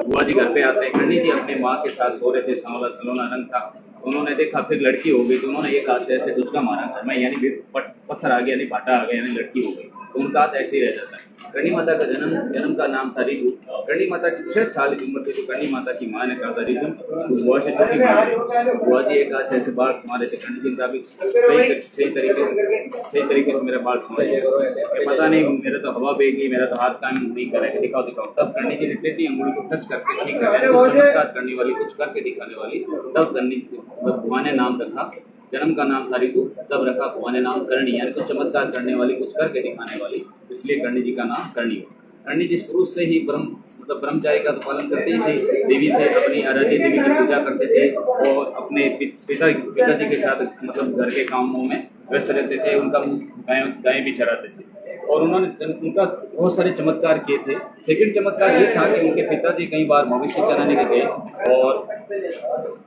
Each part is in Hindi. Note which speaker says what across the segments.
Speaker 1: बुआ जी घर पे आते हैं। करणी जी अपने माँ के साथ सो रहे थे, सांवला सलोना रंग था। उन्होंने देखा फिर लड़की हो गई, तो उन्होंने एक हाथ से ऐसे डुचका मारा घर में, यानी पत्थर आ गया, यानी भाटा आ गया, यानी लड़की हो गई। तो उनका हाथ ऐसे ही रह जाता है। करणी माता का जन्म का नाम था रितु। करणी माता की 6 साल की उम्र थी तो करणी माता की माँ ने कहा था रितु तो बुआ से चुटकी मार ले। बुआ जी एक हाथ से ऐसे बाल संवारे थे। करणी जी का भी सही तरीके से मेरा बाल संवारे, पता नहीं मेरा तो हवा बेगी, मेरा तो हाथ काम नहीं कर रहे, दिखाओ दिखाओ। तब करणी जी ने टेढ़ी अंगुली को टच करके ठीक कर चमत्कार करने वाली, कुछ करके दिखाने वाली, तब करणी बुआ ने नाम रखा। जन्म का नाम था रितु, तब रखा बुआ ने नाम करणी, यानी कुछ चमत्कार करने वाली, कुछ करके दिखाने वाली, इसलिए करणी जी का नाम करणी हुआ। करणी जी शुरू से ही ब्रह्मचारी का पालन करते ही थे। देवी थे, अपनी आराध्य देवी की पूजा करते थे और अपने पिताजी के साथ घर के कामों में व्यस्त रहते थे। उनका गाय भी चराते थे और उन्होंने उनका बहुत सारे चमत्कार किए थे। सेकंड चमत्कार ये था कि उनके पिताजी कई बार मवेशी चराने के गए और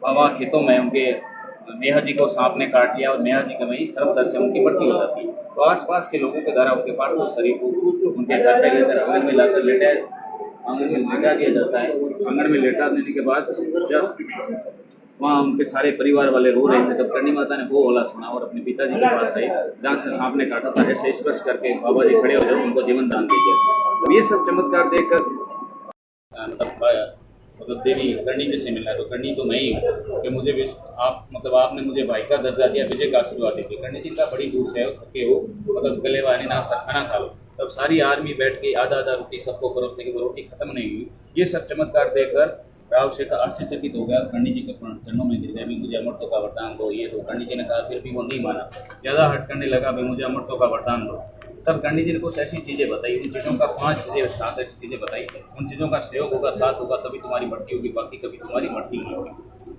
Speaker 1: हवा खेतों में उनके नेहा जी को सांप ने काट लिया और नेहा जी के वहीं सर्वदर्श से उनकी मृत्यु हो जाती है। तो आसपास के लोगों के द्वारा उनके पार्थिव शरीर को उनके घर पे लेकर आंगन में लाकर लेटा दिया जाता है। आंगन में लेटा देने के बाद जब वहाँ उनके सारे परिवार वाले रो रहे थे, तब करणी माता ने वो होला सुना और अपने पिताजी के पास आई, जहाँ से सांप ने काटा था, ऐसे स्पर्श करके बाबा जी खड़े हो जाए, उनको जीवन दान दे दिया। तो ये सब चमत्कार देखकर मतलब देवी करणी जी से मिलना है तो करणी तो मैं ही हूँ कि मुझे भी आपने मुझे भाई का दर्जा दिया, विजय का आशीर्वाद दीजिए। करणी जी का बड़ी दूर से हो, थके हो, गले वाली नाश्ता खाना खा लो। तब सारी आर्मी बैठ के आधा रोटी सबको परोसने की, वो रोटी खत्म नहीं हुई। ये सब चमत्कार देखकर राव शेखर आश्चर्यचकित हो गया, करणी जी के चरणों में गिर गया, भी मुझे अमरत्व का वरदान दो। ये तो करणी जी ने कहा, फिर भी वो नहीं माना, ज़्यादा हट करने लगा, भी मुझे अमरत्व का वरदान दो। तब करणी जी ने कुछ ऐसी चीज़ें बताई, उन चीज़ों का 5 चीज़ें 7 ऐसी चीज़ें बताई, उन चीज़ों का सहयोग होगा, साथ होगा, तभी तुम्हारी मृत्यु होगी, बाकी कभी तुम्हारी मृत्यु नहीं होगी।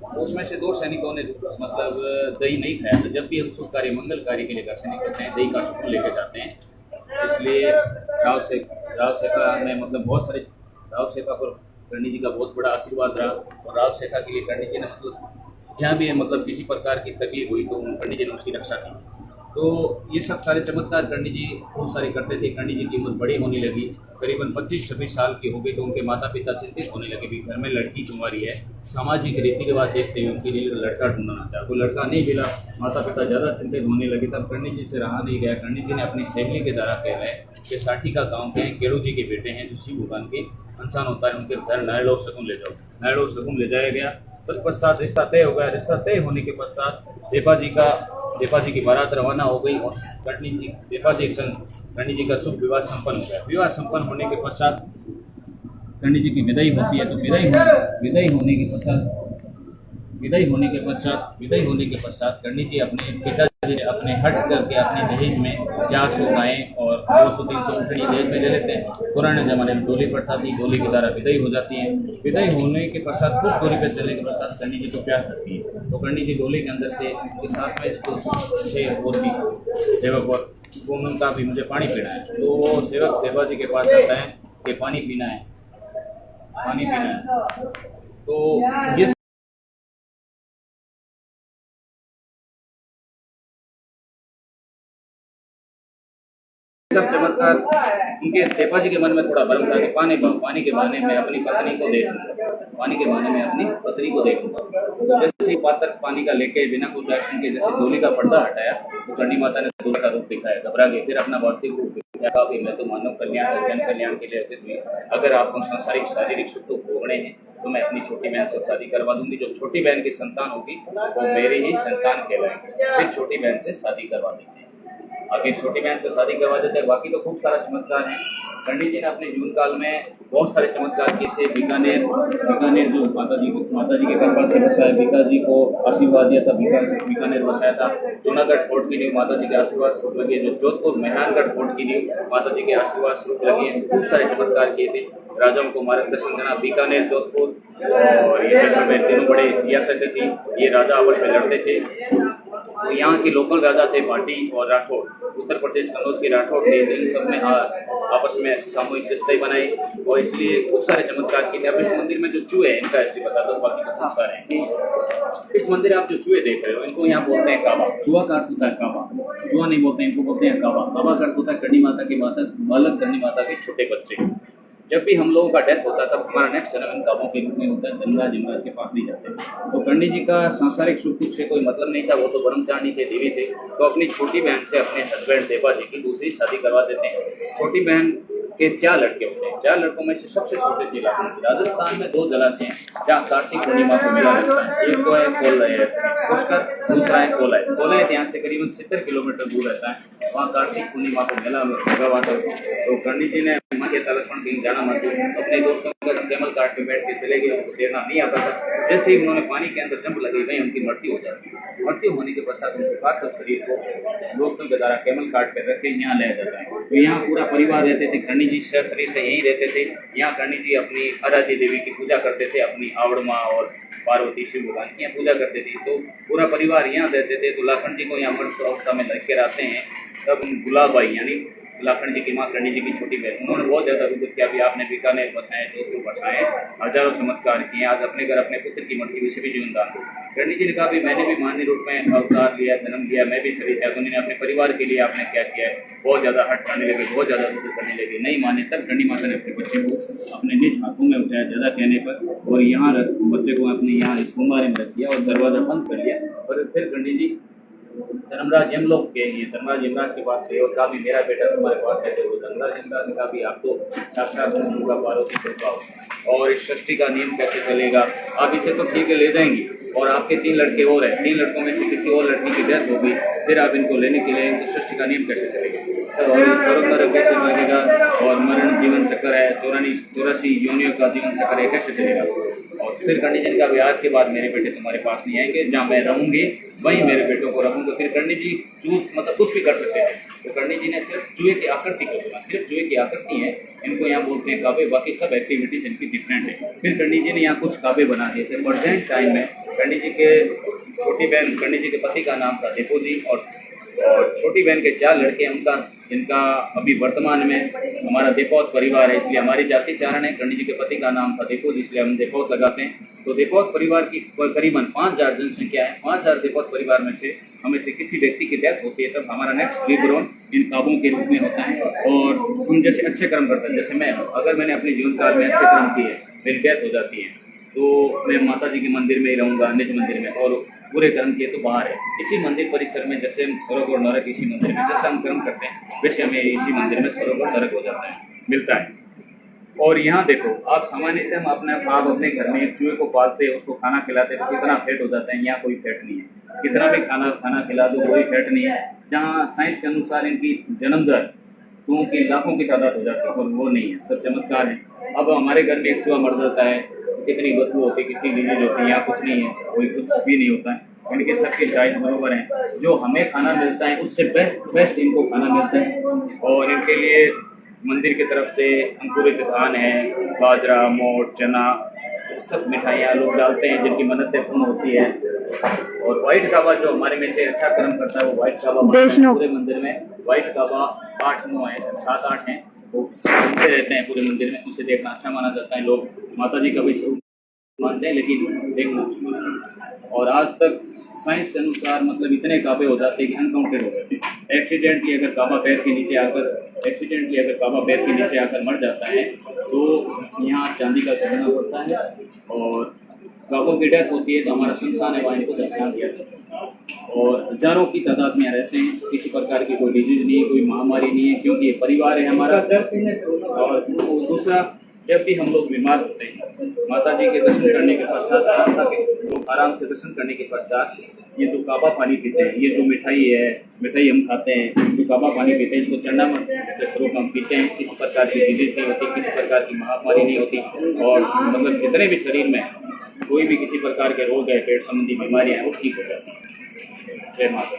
Speaker 1: तो उसमें से 2 सैनिकों ने दही नहीं खाया था। जब भी हम शुभ कार्य मंगल कार्य के लिए सैनिक होते हैं, दही का सुकून लेके जाते हैं। इसलिए राव शेखा ने बहुत सारे राव शेखा पर करणी जी का बहुत बड़ा आशीर्वाद रहा और राव शेखा के लिए करणी जी ने जहाँ भी किसी प्रकार की तकलीफ हुई तो करणी जी ने उसकी रक्षा की। तो ये सब सारे चमत्कार करणी जी बहुत सारे करते थे। करणी जी की उम्र बड़ी होने लगी, करीबन 25-26 साल की हो गई, तो उनके माता पिता चिंतित होने लगे भी घर में लड़की कुंवारी है। सामाजिक रीति रिवाज देखते हुए उनके लिए लड़का ढूंढना चाहा, तो लड़का नहीं मिला, माता पिता ज़्यादा चिंतित होने लगे। तब करणी जी से रहा नहीं गया, करणी जी ने अपनी सहेली के द्वारा कह रहे कि साठी का गाँव के केड़ू जी के बेटे हैं जो शिव भगवान के इंसान होता है, उनके घर नारायण शगुन ले जाओ। नारायण शगुन ले जाया गया, तत्पश्चात रिश्ता तय हो गया। रिश्ता तय होने के पश्चात देपा जी की बारात रवाना हो गई और देपा जी के संग करणी जी का शुभ विवाह संपन्न हो गया। विवाह संपन्न होने के पश्चात करणी जी की विदाई होती है। तो विदाई होने के पश्चात करणी जी अपने पिताजी ने अपने हट करके अपने दहेज में 400 गायें और 200-300 ऊँटनी दहेज में ले लेते हैं। पुराने जमाने में डोली प्रथा थी, डोली के द्वारा विदाई हो जाती है। विदाई होने के पश्चात कुछ दूरी पर चलने के पश्चात करणी जी को प्यार करती है। तो करणी जी डोली के अंदर से के साथ में और भी सेवक और उनका भी मुझे पानी पीना है, तो वो सेवक देवा जी के पास आता है कि पानी पीना है। तो ये सब चमत्कार उनके देपा जी के मन में थोड़ा भ्रम था कि पानी के बहाने में अपनी पत्नी को देखूंगा। तो जैसे ही पात्र पानी का लेके बिना कुछ एक्शन के जैसे डोली का पर्दा हटाया तो करणी माता ने डोली का रूप दिखाया, घबरा गई, फिर अपना भौतिक रूप दिखाया कि मैं तो मानव कल्याण और जन कल्याण के लिए अतीत हुई। अगर आपको सांसारिक शारीरिक सुख तो भोगने हैं तो मैं अपनी छोटी बहन से शादी करवा दूंगी। जो छोटी बहन की संतान होगी वो मेरी ही संतान कहलाएंगे। फिर छोटी बहन से शादी करवा देते हैं। आगे छोटी बहन से शादी करवा देते हैं। बाकी तो खूब सारा चमत्कार है। करणी जी ने अपने जीवन काल में बहुत सारे चमत्कार किए थे। बीकानेर जो माता जी के कृपा से बसाया, बीका जी को आशीर्वाद दिया था, बीकानेर बसाया था। जूनागढ़ फोर्ट की नींव माता जी के आशीर्वाद स्वरूप लगी है। जो जोधपुर मेहरानगढ़ फोर्ट की नींव माता जी के आशीर्वाद स्वरूप लगी है। खूब सारे चमत्कार किए थे। राजाओं को मार्गदर्शन देना, बीकानेर, जोधपुर और ये जैसलमेर तीनों बड़े रियासतें थी। ये राजा आपस में लड़ते थे। तो यहाँ के लोकल राजा थे भाटी और राठौड़, उत्तर प्रदेश कन्नौज के राठौड़ थे। इन सब ने आपस में सामूहिक रिश्ते बनाए और इसलिए खूब सारे चमत्कार किए थे। अब इस मंदिर में जो चूहे हैं इनका हिस्ट्री बता दो, बाकी तो खूब सारे हैं। इस मंदिर में आप जो चूहे देख रहे हो इनको यहाँ बोलते हैं काबा। चूहा का अर्थ होता है काबा, चूहा नहीं बोलते हैं, इनको बोलते हैं काबा। काबा का अर्थ होता है करणी माता के बालक, करणी माता के छोटे बच्चे। जब भी हम लोगों का डेथ होता है तब हमारा नेक्स्ट जन्म इन काबों के रूप में होता है, धनराज यमराज के पास नहीं जाते। तो पंडित जी का सांसारिक सुख दुख से कोई मतलब नहीं था, वो तो ब्रह्मचारी थे, देवी थे। तो अपनी छोटी बहन से अपने हस्बैंड देवा जी की दूसरी शादी करवा देते हैं। छोटी बहन के 4 लड़के होते हैं, 4 लड़कों में से सबसे छोटे थे राजस्थान में 2 जलाशय हैं जहाँ कार्तिक पूर्णिमा को मेला लगता है। एक तो है पुष्कर, दूसरा है कोलाय। कोलाय यहाँ से करीबन 70 किलोमीटर दूर रहता है। वहाँ कार्तिक पूर्णिमा को मेला लगा हुआ था। तो पंडित जी ने लक्ष्मण कहीं जाना मत, अपने दोस्तों के साथ कैमल कार्ट पे बैठ के चले गए। उनको तैरना नहीं आता था। जैसे ही उन्होंने पानी के अंदर जंप लगी वहीं उनकी मृत्यु हो जाती है। मृत्यु होने के पश्चात उनके पार्थिव शरीर को दोस्तों के द्वारा कैमल कार्ट पे रख के यहाँ लाया जाता है। तो यहाँ पूरा परिवार रहते थे। कर्णी जी शरीर से यहीं रहते थे। यहाँ कर्णी जी अपनी आराध्य देवी की पूजा करते थे, अपनी आवड़ माँ और पार्वती शिव भगवान की यहाँ पूजा करते थे। तो पूरा परिवार यहाँ रहते थे। तो लाखन जी को यहाँ मृत अवस्था में लेकर आते हैं। तब गुलाबाई यानी लाखन जी की माँ कर्णी जी की छोटी बहन, उन्होंने बहुत ज़्यादा रुद्र किया। भी आपने बीकानेर बसाए, जोधपुर बसाए, हजारों चमत्कार किए। आज अपने घर अपने पुत्र की मृत्यु से भी जीवन दान। कर्णी जी ने कहा भी मैंने भी मान्य रूप में अवतार लिया, जन्म लिया, मैं भी शरीर त्याग। उन्होंने अपने परिवार के लिए आपने क्या किया है। बहुत ज़्यादा हट करने लगे, बहुत ज़्यादा रुद्र करने लगे, नहीं माने। तब कर्णी माता ने अपने बच्चे को अपने निज हाथों में उठाया ज़्यादा कहने पर, और यहाँ बच्चे को अपने यहाँ कुमारी में रख दिया और दरवाज़ा बंद कर लिया। और फिर कर्णी जी धर्मराज यमलोक के लिए धर्मराज यमराज के पास गए और कहा भी मेरा बेटा तुम्हारे पास है। तो धर्मराज यमराज ने कहा भी आप तो साक्षात का पार्वती स्वरूप हो और इस सृष्टि का नियम कैसे चलेगा। आप इसे तो ठीक है ले जाएंगी, और आपके 3 लड़के और हैं, 3 लड़कों में से किसी और लड़की की डेथ हो गई, फिर आप इनको लेने के लिए तो सृष्टि का नियम कैसे चलेगा, और स्वर्ग नरक कैसे लगेगा, और मरण जीवन चक्र है, 84 योनियों का जीवन चक्र है, कैसे चलेगा। और फिर कर्णी जी का आज के बाद मेरे बेटे तुम्हारे पास नहीं आएंगे, जहाँ मैं रहूंगी वहीं मेरे बेटों को रखूंगा। फिर कर्णी जी मतलब कुछ भी कर सकते हैं। तो कर्णी जी ने सिर्फ चूहे की आकृति को चुना, सिर्फ चूहे की आकृति है, इनको यहाँ बोलते हैं काबे, बाकी सब एक्टिविटीज इनकी डिफरेंट है। फिर कर्णी जी ने यहाँ कुछ काबे बना दिए थे। प्रेजेंट टाइम में कर्णी जी के छोटी बहन, कर्णी जी के पति का नाम था दीपू जी, और छोटी बहन के 4 लड़के हैं उनका, जिनका अभी वर्तमान में हमारा देपौत परिवार है, इसलिए हमारी जाति चारण है। कर्णी जी के पति का नाम था दीपू, इसलिए हम देपौत लगाते हैं। तो देपौत परिवार की करीबन 5000 जनसंख्या है। 5000 देपौत परिवार में से हमें से किसी व्यक्ति की डेथ होती है तब हमारा नेक्स्ट रीबोर्न इन काबों के रूप में होता है। और हम जैसे अच्छे कर्म करते हैं, जैसे मैं अगर मैंने अपने जीवन काल में अच्छे कर्म किए, मेरी डेथ हो जाती है, तो मैं माता जी के मंदिर में ही रहूँगा, निज मंदिर में, और बुरे कर्म किए तो बाहर है। इसी मंदिर परिसर में जैसे हम स्वर्ग और नरक, इसी मंदिर में जैसे हम कर्म करते हैं वैसे हमें इसी मंदिर में स्वर्ग और नरक हो जाता है, मिलता है। और यहाँ देखो, आप सामान्यतः हम आप अपने घर में एक चूहे को पालते हैं, उसको खाना खिलाते हैं तो कितना फैट हो जाता है। यहाँ कोई फैट नहीं है, कितना भी खाना खिला दो कोई फैट नहीं है। जहाँ साइंस के अनुसार इनकी जन्म दर चूहों की लाखों की तादाद हो जाती है, और वो नहीं है, सब चमत्कार है। अब हमारे घर में एक चूहा मर जाता है, कितनी बदबू होती है, कितनी डिजीज होती है। यहाँ कुछ नहीं है, कोई कुछ भी नहीं होता है। इनके सबके साइज बराबर हैं। जो हमें खाना मिलता है उससे बेस्ट इनको खाना मिलता है। और इनके लिए मंदिर की तरफ से अंकुरित धान है, बाजरा, मोट, चना, सब मिठाइयाँ लोग डालते हैं जिनकी मन्नतें पूर्ण होती है। और व्हाइट काबा जो हमारे में से अच्छा कर्म करता है वो व्हाइट काबा पूरे मंदिर में। व्हाइट काबा 8-9 है, 7-8 हैं, वो घूमते रहते हैं पूरे मंदिर में। उसे देखना अच्छा माना जाता है। लोग माता जी का भी स्वरूप मानते हैं, लेकिन देखना अच्छा माना जाता है। और आज तक साइंस के अनुसार मतलब इतने काबे हो जाते हैं कि अनकाउंटेड हो जाते हैं। एक्सीडेंटली अगर काबा पैर के नीचे आकर मर जाता है तो यहाँ चांदी का चढ़ना पड़ता है, और काबों की डेथ होती है तो हमारा शमशान है, वहाँ इनको दफना दिया जाता है। और हजारों की तादाद में रहते हैं, किसी प्रकार की कोई डिजीज नहीं है, कोई महामारी नहीं है, क्योंकि ये परिवार है हमारा। और दूसरा, जब भी हम लोग बीमार होते हैं, माता जी के दर्शन करने के पश्चात आराम से दर्शन करने के पश्चात ये जो काबा पानी पीते हैं, ये जो मिठाई हम खाते हैं, जो काबा पानी पीते हैं, इसको चंडा मत के स्वरूप हम पीते हैं। किसी प्रकार की डिजीज नहीं होती, किसी प्रकार की महामारी नहीं होती। और मतलब जितने भी शरीर में कोई भी किसी प्रकार के रोग है, पेट संबंधी बीमारियाँ हैं, वो ठीक हो जाती हैं। जय माता।